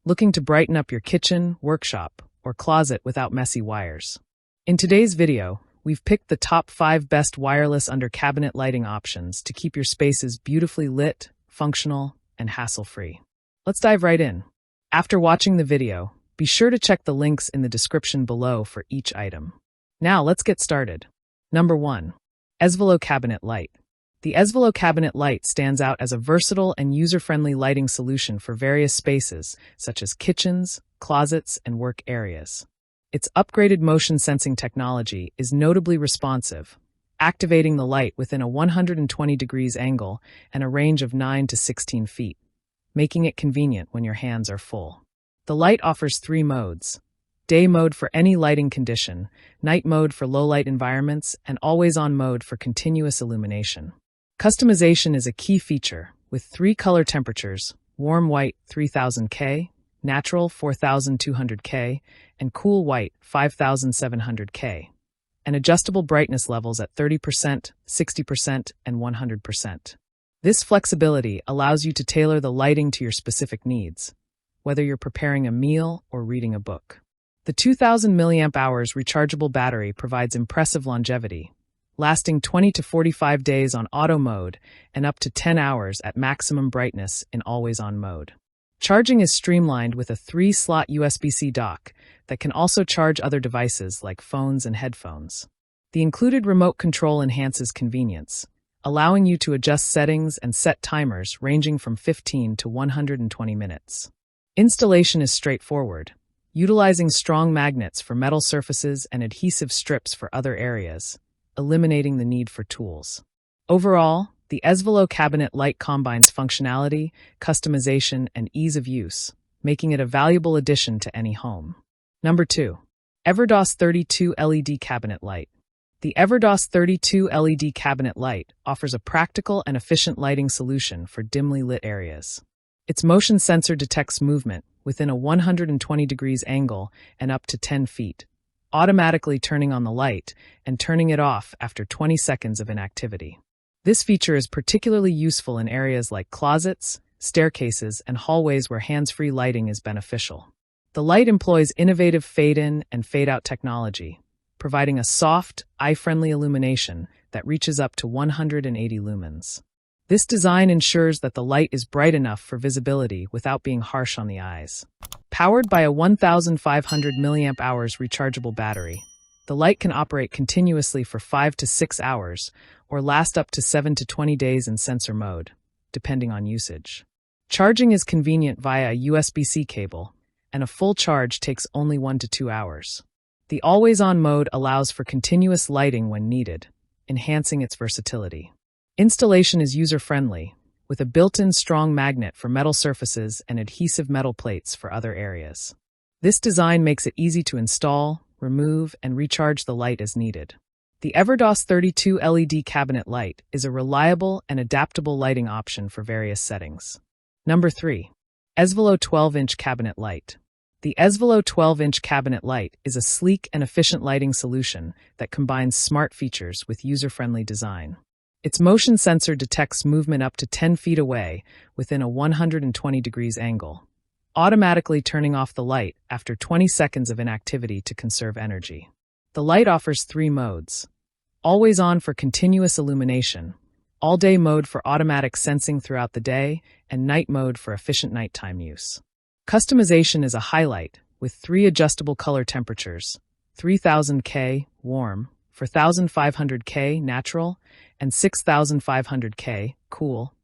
Looking to brighten up your kitchen, workshop, or closet without messy wires? In today's video, we've picked the top 5 best wireless under cabinet lighting options to keep your spaces beautifully lit, functional, and hassle-free. Let's dive right in. After watching the video, be sure to check the links in the description below for each item. Now let's get started. Number 1. Ezvalo Cabinet Light. The Ezvalo Cabinet Light stands out as a versatile and user-friendly lighting solution for various spaces, such as kitchens, closets, and work areas. Its upgraded motion sensing technology is notably responsive, activating the light within a 120 degrees angle and a range of 9 to 16 feet, making it convenient when your hands are full. The light offers 3 modes: day mode for any lighting condition, night mode for low-light environments, and always-on mode for continuous illumination. Customization is a key feature, with 3 color temperatures: warm white 3000K, natural 4200K, and cool white 5700K, and adjustable brightness levels at 30%, 60%, and 100%. This flexibility allows you to tailor the lighting to your specific needs, whether you're preparing a meal or reading a book. The 2000 mAh rechargeable battery provides impressive longevity, lasting 20 to 45 days on auto mode and up to 10 hours at maximum brightness in always-on mode. Charging is streamlined with a 3-slot USB-C dock that can also charge other devices like phones and headphones. The included remote control enhances convenience, allowing you to adjust settings and set timers ranging from 15 to 120 minutes. Installation is straightforward, utilizing strong magnets for metal surfaces and adhesive strips for other areas, eliminating the need for tools. Overall, the Ezvalo Cabinet Light combines functionality, customization, and ease of use, making it a valuable addition to any home. Number 2. Everdoss 32 LED Cabinet Light. The Everdoss 32 LED Cabinet Light offers a practical and efficient lighting solution for dimly lit areas. Its motion sensor detects movement within a 120 degrees angle and up to 10 feet, automatically turning on the light and turning it off after 20 seconds of inactivity. This feature is particularly useful in areas like closets, staircases, and hallways where hands-free lighting is beneficial. The light employs innovative fade-in and fade-out technology, providing a soft, eye-friendly illumination that reaches up to 180 lumens. This design ensures that the light is bright enough for visibility without being harsh on the eyes. Powered by a 1500 mAh rechargeable battery, the light can operate continuously for 5 to 6 hours or last up to 7 to 20 days in sensor mode, depending on usage. Charging is convenient via a USB-C cable, and a full charge takes only 1 to 2 hours. The always-on mode allows for continuous lighting when needed, enhancing its versatility. Installation is user-friendly, with a built-in strong magnet for metal surfaces and adhesive metal plates for other areas. This design makes it easy to install, remove, and recharge the light as needed. The Everdoss 32 LED Cabinet Light is a reliable and adaptable lighting option for various settings. Number 3. Ezvalo 12-inch Cabinet Light. The Ezvalo 12-inch Cabinet Light is a sleek and efficient lighting solution that combines smart features with user-friendly design. Its motion sensor detects movement up to 10 feet away within a 120 degrees angle, automatically turning off the light after 20 seconds of inactivity to conserve energy. The light offers 3 modes: always on for continuous illumination, all-day mode for automatic sensing throughout the day, and night mode for efficient nighttime use. Customization is a highlight, with 3 adjustable color temperatures: 3000K warm, 4500K natural, and 6500K cool,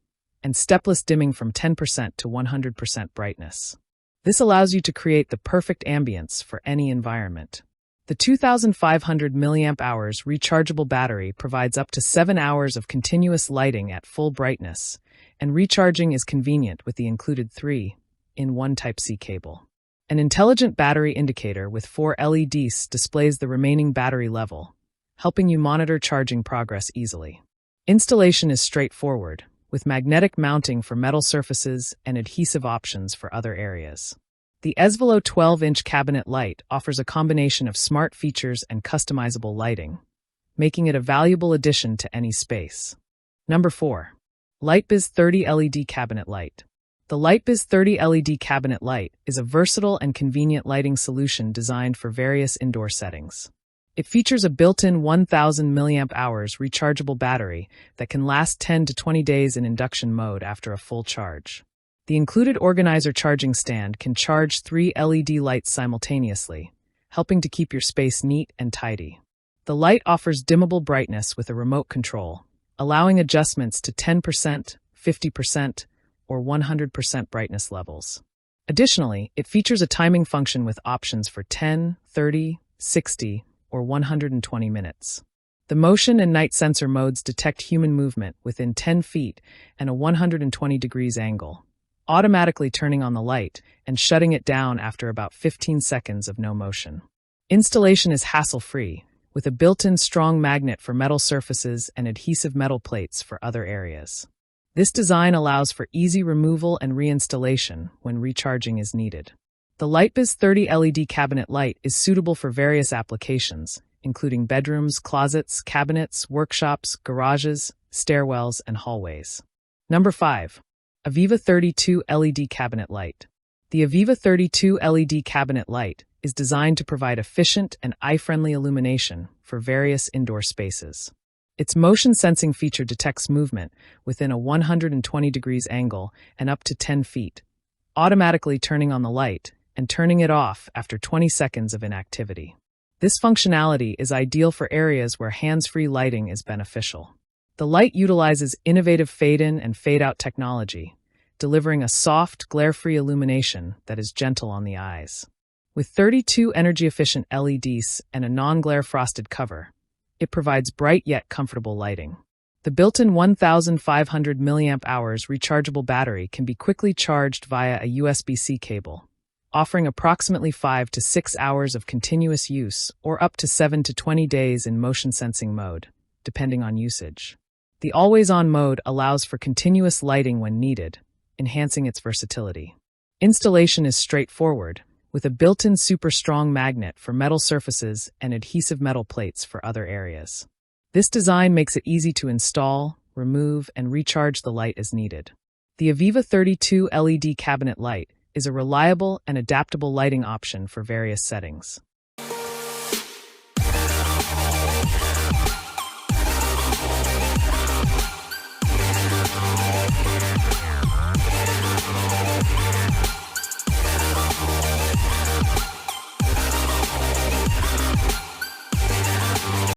and stepless dimming from 10% to 100% brightness. This allows you to create the perfect ambience for any environment. The 2500 mAh rechargeable battery provides up to 7 hours of continuous lighting at full brightness, and recharging is convenient with the included 3-in-1 Type-C cable. An intelligent battery indicator with 4 LEDs displays the remaining battery level, helping you monitor charging progress easily. Installation is straightforward, with magnetic mounting for metal surfaces and adhesive options for other areas. The Ezvalo 12-inch Cabinet Light offers a combination of smart features and customizable lighting, making it a valuable addition to any space. Number 4. Lightbiz 30 LED Cabinet Light. The Lightbiz 30 LED Cabinet Light is a versatile and convenient lighting solution designed for various indoor settings. It features a built-in 1000 mAh rechargeable battery that can last 10 to 20 days in induction mode after a full charge. The included organizer charging stand can charge 3 LED lights simultaneously, helping to keep your space neat and tidy. The light offers dimmable brightness with a remote control, allowing adjustments to 10%, 50%, or 100% brightness levels. Additionally, it features a timing function with options for 10, 30, 60, or 120 minutes. The motion and night sensor modes detect human movement within 10 feet and a 120 degrees angle, automatically turning on the light and shutting it down after about 15 seconds of no motion. Installation is hassle-free, with a built-in strong magnet for metal surfaces and adhesive metal plates for other areas. This design allows for easy removal and reinstallation when recharging is needed. The Lightbiz 30 LED Cabinet Light is suitable for various applications, including bedrooms, closets, cabinets, workshops, garages, stairwells, and hallways. Number 5. Aviva 32 LED Cabinet Light. The Aviva 32 LED Cabinet Light is designed to provide efficient and eye-friendly illumination for various indoor spaces. Its motion sensing feature detects movement within a 120 degrees angle and up to 10 feet, automatically turning on the light and turning it off after 20 seconds of inactivity. This functionality is ideal for areas where hands-free lighting is beneficial. The light utilizes innovative fade-in and fade-out technology, delivering a soft, glare-free illumination that is gentle on the eyes. With 32 energy-efficient LEDs and a non-glare frosted cover, it provides bright yet comfortable lighting. The built-in 1500 mAh rechargeable battery can be quickly charged via a USB-C cable, offering approximately 5 to 6 hours of continuous use or up to 7 to 20 days in motion-sensing mode, depending on usage. The always-on mode allows for continuous lighting when needed, enhancing its versatility. Installation is straightforward, with a built-in super strong magnet for metal surfaces and adhesive metal plates for other areas. This design makes it easy to install, remove, and recharge the light as needed. The Aviva 32 LED Cabinet Light is a reliable and adaptable lighting option for various settings.